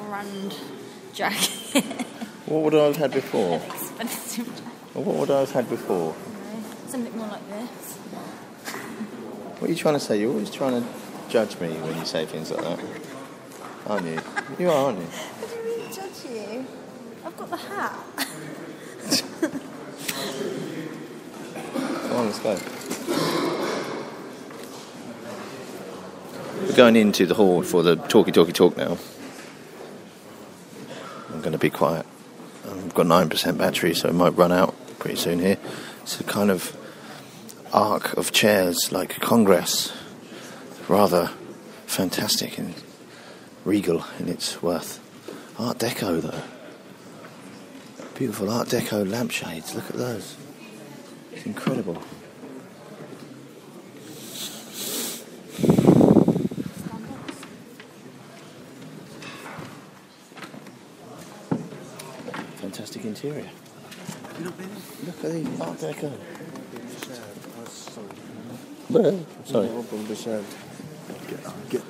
brand jacket. What would I have had before? An expensive jacket. Well, what would I have had before? Something more like this. What are you trying to say? You're always trying to judge me when you say things like that. Aren't you? You are, aren't you? What do you mean judge you? I've got the hat. Come on, let's go. We're going into the hall for the talk now. I'm going to be quiet. I've got 9% battery, so it might run out pretty soon here. It's a kind of arc of chairs like a congress. Rather fantastic and regal in its worth. Art Deco, though. Beautiful Art Deco lampshades. Look at those. It's incredible. Fantastic interior. Look at the Art Deco. Well, sorry. Get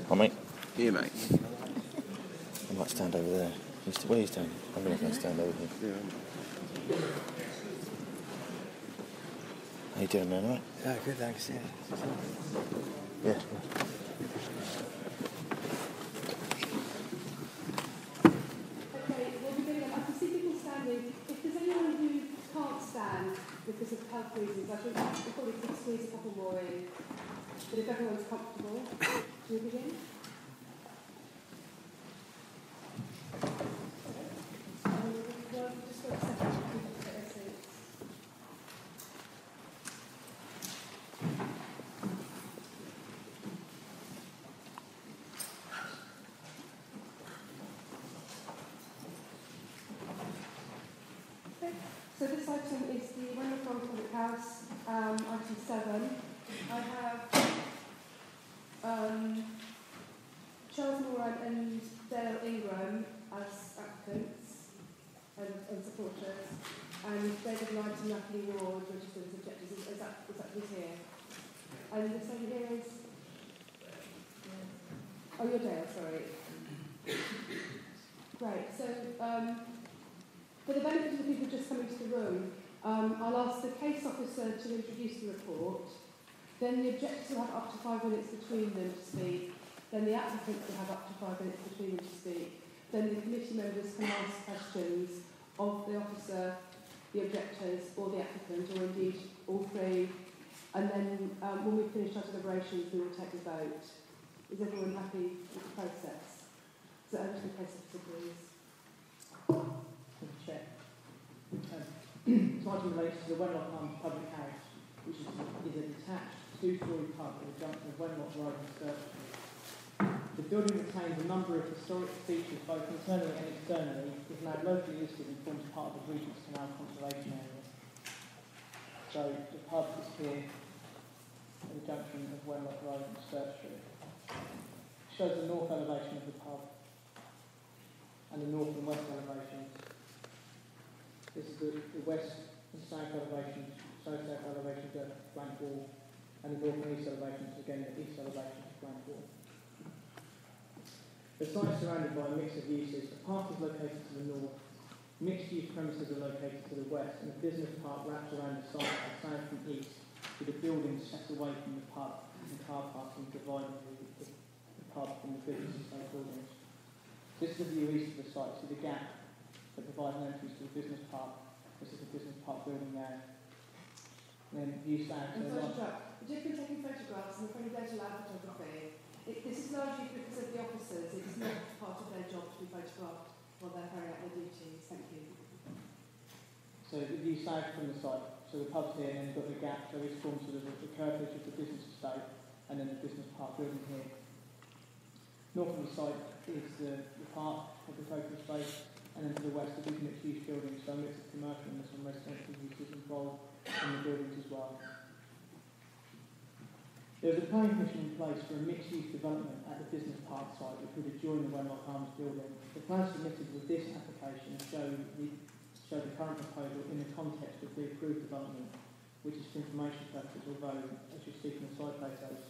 Oh, mate. Here, mate. I might stand over there. Where are you standing? I'm going to stand over here. Yeah. How you doing, man? All right? Yeah, good, thanks. Yeah. Yeah. If there's anyone who can't stand because of health reasons, I think we probably could squeeze a couple more in. But if everyone's comfortable, do we begin? Just for a second, people take their seats. So this item is the Wenlock Public House, item 7. I have Charles Moran and Dale Ingram as applicants and supporters, and David Knight and Natalie Ward registered as objectors. Is that who's here? And this lady here is... Oh, you're Dale, sorry. Great, so... for the benefit of the people just coming to the room, I'll ask the case officer to introduce the report, then the objectors will have up to 5 minutes between them to speak, then the applicants will have up to 5 minutes between them to speak, then the committee members can ask questions of the officer, the objectors, or the applicant, or indeed all three, and then when we've finished our deliberations, we will take the vote. Is everyone happy with the process? So over to the case officer, please. Chair. This item relates to the Wenlock Public House, which is a detached two-storey pub at the junction of Wenlock Road and Sturge Street. The building retains a number of historic features both internally and externally, is now locally listed and forms part of the Regent's Canal Conservation Area. So the pub is here at the junction of Wenlock Road and Sturge Street. It shows the north elevation of the pub and the north and west elevations. This is the west and south elevations, south elevations are blank wall, and the north and east elevations, again, the east elevations are blank wall. The site is surrounded by a mix of uses. The park is located to the north, mixed-use premises are located to the west, and the business park wraps around the site to the south and east, with the buildings set away from the pub and car parking dividing the pub from the business estate buildings. This is the view east of the site, so the gap that provides an entrance to the business park. This is the business park building there. And then view south. Particularly taking photographs and the don't allow photography. This is largely because of the officers. It's not part of their job to be photographed while they're carrying out their duties. Thank you. So the view south from the site. So the pub's here, and then you've got the gap, so this forms sort of the curvature of the business estate, and then the business park building here. North of the site is the park of the open space. And then to the west, the mixed-use buildings, so a mix of commercial and some residential uses involved in the buildings as well. There was a planning permission in place for a mixed-use development at the business park site, which would adjoin the Wenlock Arms building. The plans submitted with this application show the current proposal in the context of the approved development, which is for information purposes, although, as you see from the side photos,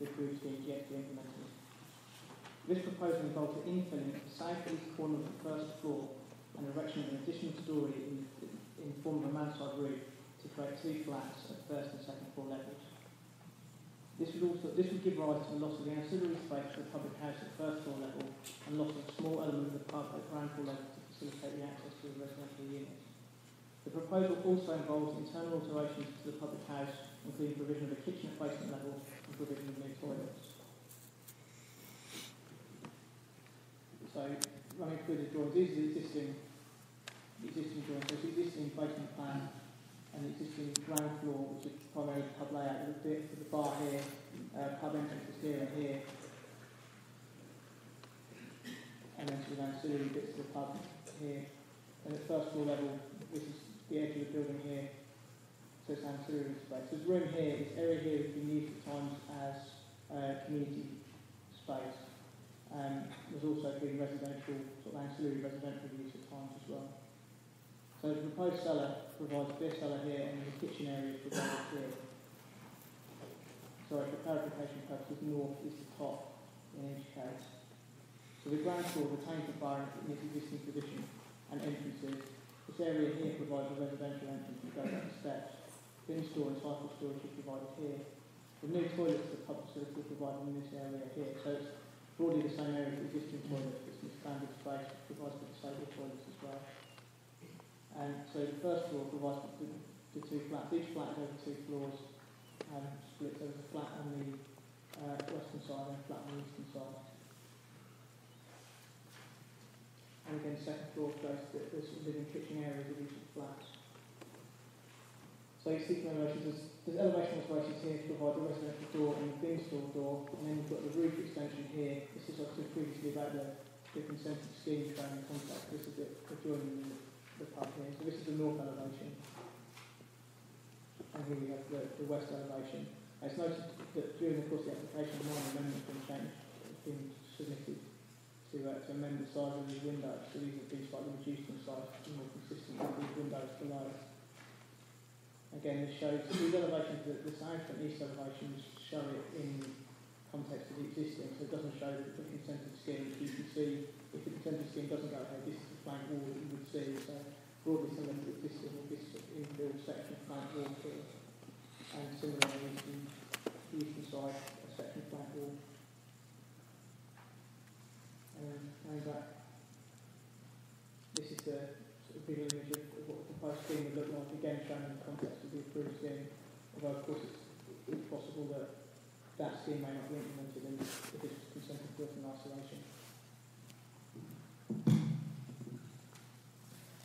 the approved scheme is yet to be implemented. This proposal involves the infilling of the south-east corner of the first floor and erection of an additional storey in the form of a mansard roof to create 2 flats at first and second floor levels. This would give rise to the loss of the ancillary space for the public house at the first floor level and loss of a small element of the pub at ground floor level to facilitate the access to the residential units. The proposal also involves internal alterations to the public house, including provision of a kitchen at basement level and provision of new toilets. So, running through the drawings, these are the existing drawings. So, the existing basement plan and the existing ground floor, which is primarily the pub layout, with a bit for the bar here, pub entrances here and here, and then some ancillary bits of the pub here. And at the first floor level, this is the edge of the building here, so it's ancillary space. This room here, this area here has been used at times as community space. There's also been residential, sort of ancillary residential use at times as well. So the proposed cellar provides a beer cellar here and the kitchen area is provided here. Sorry, for clarification purposes, north is the top in each case. So the ground floor retains the bar in its existing position and entrances. This area here provides a residential entrance that goes up the steps. Bin store and cycle storage is provided here. The new toilets for the pub facility are provided in this area here. So it's broadly the same area as the existing toilets, but some standard space provides for disabled toilets as well. And so the first floor provides the 2 flats. Each flat is over 2 floors and split. So there's a flat on the western side and a flat on the eastern side. And again, the second floor shows the living kitchen areas of each of the flats. So you see from elevations, there's elevation alterations here to provide the residential door and the bin store door, and then you've got the roof extension here. This is obviously previously about the consented scheme training complex. This is it adjoining the pub here. So this is the north elevation. And here we have the west elevation. And it's noted that during the course of the application, minor amendments have been changed, have been submitted to amend the size of these windows. So these have been slightly reduced in size to be more consistent with these windows below. Again, this shows these elevations, the south and east elevations show it in the context of the existing, so it doesn't show the consented scheme. You can see, if the consented scheme doesn't go ahead, this is the flank wall that you would see. So broadly similar to the existing, this infill section of flank wall here. And similarly, the eastern side, a section of flank wall. Going back, this is the sort of visual image of what the proposed scheme would look like, again shown in the context of the approved scheme, although of course it's possible that that scheme may not be implemented if it's consented to in isolation.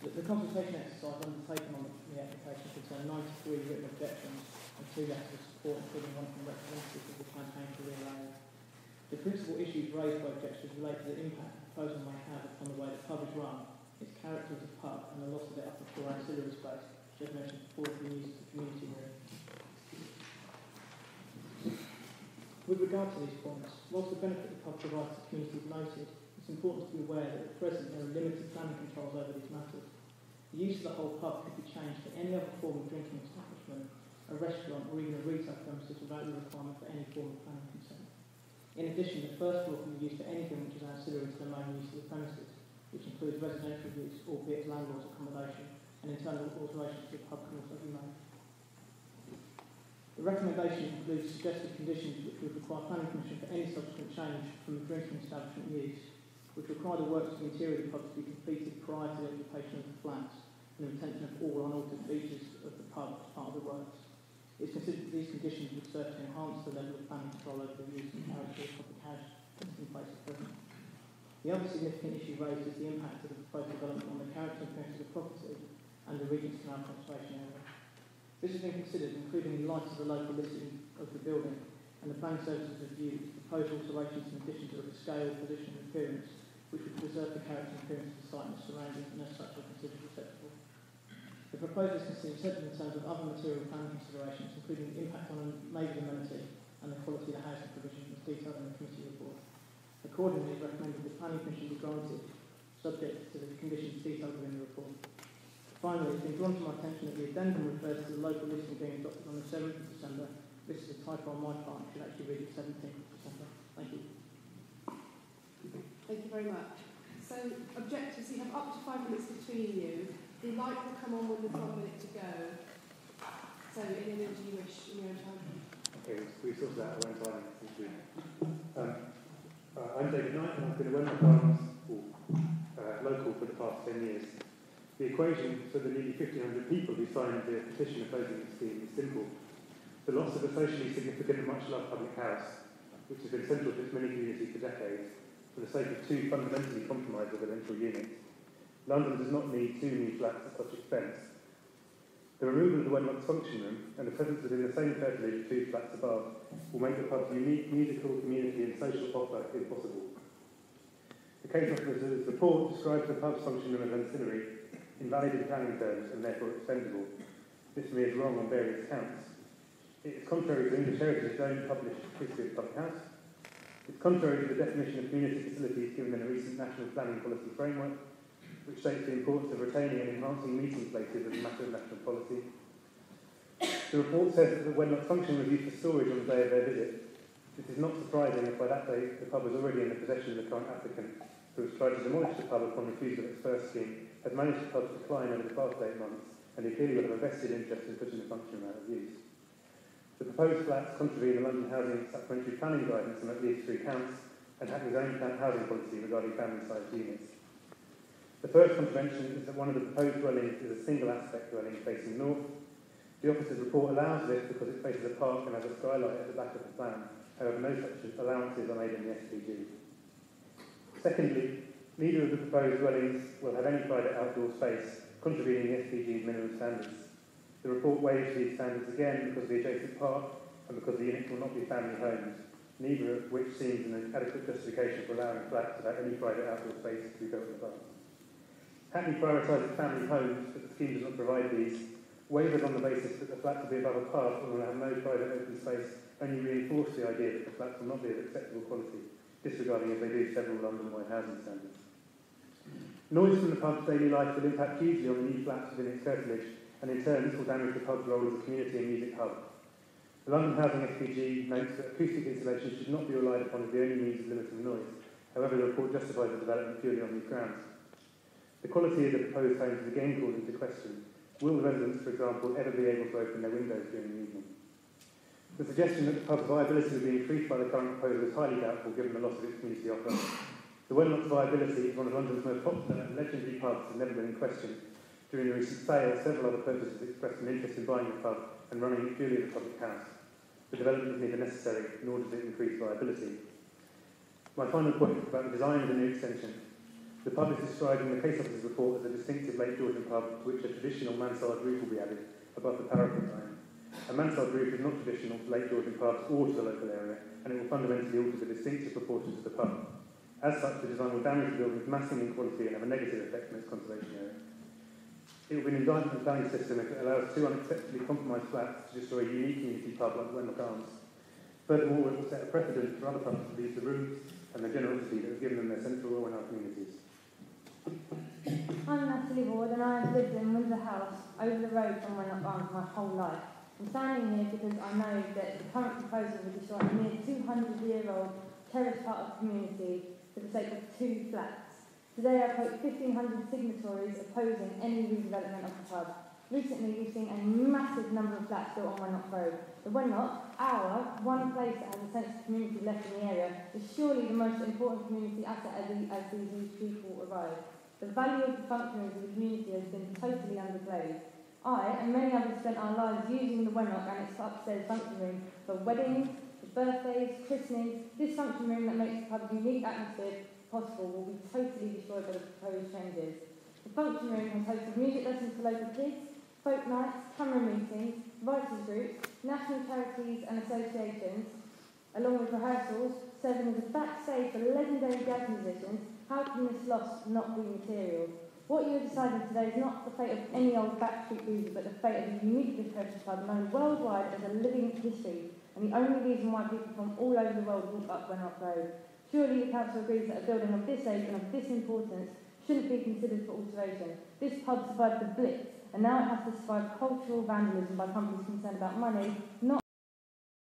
The consultation exercise undertaken on the application concerned 93 written objections and 2 letters of support, including one from representatives of the campaign to real. The principal issues raised by objections relate to the impact the proposal may have upon the way the pub is run, its character as a pub, and the loss of the upper floor ancillary space, which I've mentioned before, has been used as a community room. With regard to these points, whilst the benefit the pub provides to the community is noted, it's important to be aware that at present there are limited planning controls over these matters. The use of the whole pub could be changed to any other form of drinking establishment, a restaurant, or even a retail premises without the requirement for any form of planning consent. In addition, the first floor can be used for anything which is ancillary to the main use of the premises, which includes residential use, albeit landlord's accommodation, and internal alterations to the pub can also be made. The recommendation includes suggested conditions which would require planning permission for any subsequent change from the drinking establishment use, which require the works of the interior of the pub to be completed prior to the occupation of the flats, and the retention of all unaltered features of the pub as part of the works. It's considered that these conditions would serve to enhance the level of planning control over the use and character of public house that's in place at present. The other significant issue raised is the impact of the proposed development on the character and appearance of the property and the Regent's Canal conservation area. This has been considered, including in light of the local listing of the building and the planning services review, proposed alterations in addition to the scale, position and appearance, which would preserve the character and appearance of the site and the surroundings, and as such are considered acceptable. The proposal is considered acceptable in terms of other material planning considerations, including the impact on a neighbourhood amenity and the quality of the housing provision as detailed in the committee report. Accordingly, it is recommended that planning permission be granted, subject to the conditions detailed within the report. The Finally, it's been drawn to my attention that the addendum refers to the local listing being adopted on the 7th of December. This is a typo on my part. It should actually read the 17th of December. Thank you. Thank you very much. So, objectives, you have up to 5 minutes between you. The light will come on when there's 1 minute to go. So, any minute you wish in your own time. Okay, we sorted out our own time. I'm David Knight, and I've been a Wenlock Arms local for the past 10 years. The equation for the nearly 1,500 people who signed the petition opposing the scheme is simple. The loss of a socially significant and much-loved public house, which has been central to its many communities for decades, for the sake of 2 fundamentally compromised residential units. London does not need 2 new flats at such expense. The removal of the Wenlock's function room and the presence within the same curtilage of 2 flats above will make the pub's unique musical, community and social offer impossible. The case officer's report describes the pub's function room as ancillary, invalid in planning terms and therefore expendable. This to me is wrong on various counts. It is contrary to English Heritage's own published history of public house. It's contrary to the definition of community facilities given in a recent national planning policy framework, which states the importance of retaining and enhancing meeting places as a matter of national policy. The report says that the Wenlock function was used for storage on the day of their visit. This is not surprising if by that date the pub was already in the possession of the current applicant, who has tried to demolish the pub upon refusal of its first scheme, has managed the pub to decline over the past 8 months, and he clearly will have a vested interest in putting the function out of use. The proposed flats contravene the London Housing Supplementary Planning Guidance on at least 3 counts, and Hackney's own housing policy regarding family-sized units. The first contravention is that one of the proposed dwellings is a single-aspect dwelling facing north. The officer's report allows this because it faces a park and has a skylight at the back of the plan. However, no such allowances are made in the SPG. Secondly, neither of the proposed dwellings will have any private outdoor space, contravening the SPG's minimum standards. The report waives these standards again because of the adjacent park and because the units will not be family homes, neither of which seems an adequate justification for allowing flats without any private outdoor space to be built above. Hackney prioritises family homes, but the scheme does not provide these. Waivers on the basis that the flats will be above a pub and will have no private open space only reinforce the idea that the flats will not be of acceptable quality, disregarding as they do several London-wide housing standards. Noise from the pub's daily life will impact hugely on the new flats within its curtilage, and in turn this will damage the pub's role as a community and music hub. The London Housing SPG notes that acoustic insulation should not be relied upon as the only means of limiting noise. However, the report justifies the development purely on these grounds. The quality of the proposed homes is again called into question. Will the residents, for example, ever be able to open their windows during the evening? The suggestion that the pub's viability would be increased by the current proposal is highly doubtful given the loss of its community offer. The Wenlock's viability is one of London's most popular and legendary pubs has never been in question. During the recent sale, several other purchasers expressed an interest in buying the pub and running it purely as a public house. The development is neither necessary nor does it increase viability. My final point is about the design of the new extension. The pub is described in the case officer's report as a distinctive late Georgian pub to which a traditional mansard roof will be added above the parapet line. A mansard roof is not traditional to late Georgian pubs or to the local area, and it will fundamentally alter the distinctive proportions of the pub. As such, the design will damage the building's massing in quality and have a negative effect on its conservation area. It will be an indictment of the planning system if it allows 2 unacceptably compromised flats to destroy a unique community pub like Wenlock Arms. Furthermore, it will set a precedent for other pubs to use the rooms and the generosity that has given them their central role in our communities. I'm Natalie Ward and I have lived in Windsor House over the road from Wenlock Arms my whole life. I'm standing here because I know that the current proposal will destroy a near 200-year-old terraced part of the community for the sake of 2 flats. Today I quote 1,500 signatories opposing any redevelopment of the pub. Recently we've seen a massive number of flats built on Wenlock Road. The Wenlock, one place that has a sense of community left in the area, is surely the most important community asset as these new people arrive. The value of the functionaries of the community has been totally underplayed. I and many others spent our lives using the Wenlock and its upstairs function room for weddings, for birthdays, christenings. This function room that makes the pub's unique atmosphere possible will be totally destroyed by the proposed changes. The function room has hosted music lessons for local kids, folk nights, camera meetings, writers groups, national charities and associations, along with rehearsals, serving as a backstage for legendary jazz musicians. How can this loss not be material? What you are deciding today is not the fate of any old backstreet boozer, but the fate of a uniquely precious pub known worldwide as a living history, and the only reason why people from all over the world walk up Wenlock Road. Surely the council agrees that a building of this age and of this importance shouldn't be considered for alteration. This pub survived the Blitz, and now it has to survive cultural vandalism by companies concerned about money, not